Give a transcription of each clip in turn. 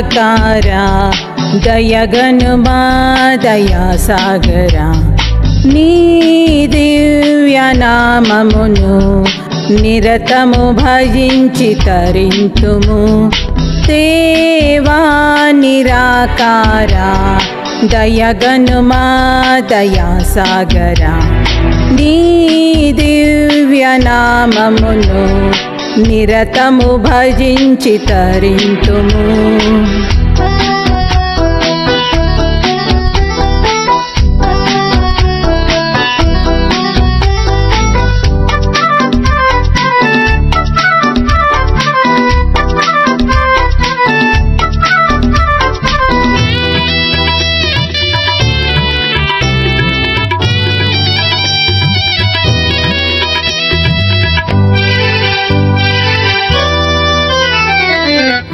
निराकारा दयगनुमा दयासागरा नी दिव्यनाममुनु निरतमु भजिंचि तरिंतुमु देवा निराकारा दयगनुमा दयासागरा नी दिव्यनाममुनु निरतमु भजिंचि तरिंतुमु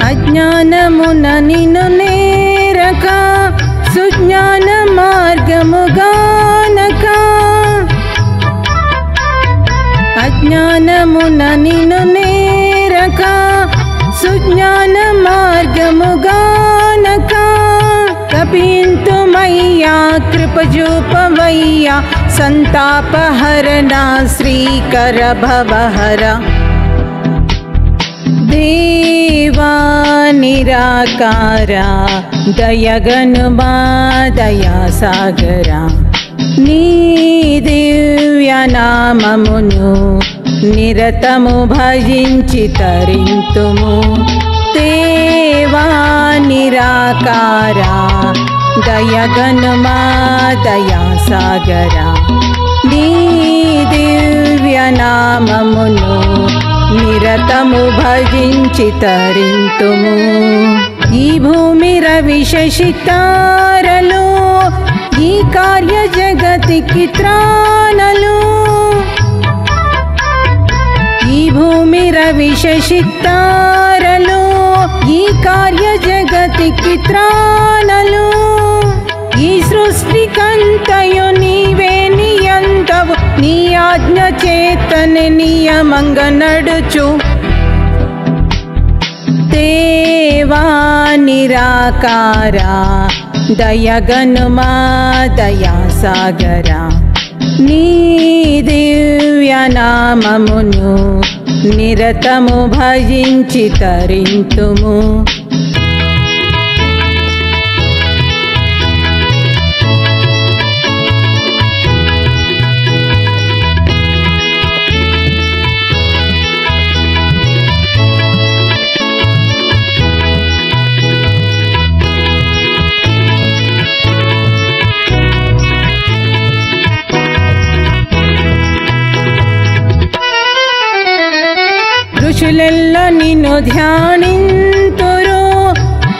అజ్ఞానమున నిన్ను నేరక సుజ్ఞాన మార్గముగానక అజ్ఞానమున నిన్ను నేరక సుజ్ఞాన మార్గముగానక కపింతుమయ్యా కృపజూపవయ్యా సంతాపహరణ శ్రీకర భవహర देवा निराकारा दयगनुमा दयासागरा नी दिव्यनाममुनु निरतमु भजिंचि तरिंतुमु देवा निराकारा दयगनुमा दयासागरा नी दिव्यनाममुनु निरतमु भजिंचि तरिंतुमु ई भूमि रविशशितारलु ई कार्य जगतिकी त्राणलु ई भूमि रविशशितारलु ई कार्य जगतिकी त्राणलु ई सृष्टिकंतयु नीवे नियंतवु नी आज्ञ चेतन नियमंग नडुचु देवा निराकारा दयगनुमा दयासागरा नी दिव्यनाममुनु निरतमु भजिंचि तरिंतुमु ಋಷುಲೆಲ್ಲ ನಿನ್ನು ಧ್ಯಾನಿಂತುರು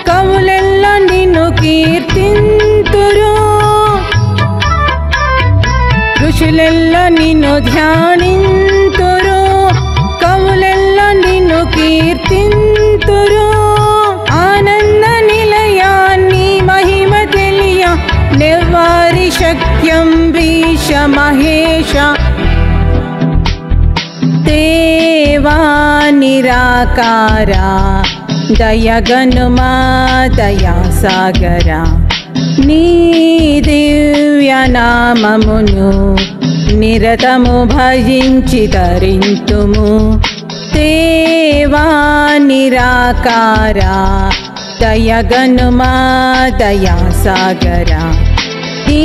ಕವುಲೆಲ್ಲ ನಿನ್ನು ಕೀರ್ತಿಂತುರು ಋಷುಲೆಲ್ಲ ನಿನ್ನು ಧ್ಯಾನಿಂತುರು ಕವುಲೆಲ್ಲ ನಿನ್ನು ಕೀರ್ತಿಂತುರು ಆನಂದ ನಿಲಯ ನೀ ಮಹಿಮ ತಿಳಿಯ ನಿರ್ವಾರಿ ಶಕ್ತ್ಯಂಬೀಶ ಮಹೇಶ देवा निराकारा दयगनुमा दयासागरा नी दिव्यनाममुनु निरतमु भजिंचि तरिंतुमु देवा निराकारा दयगनुमा दयासागरा नी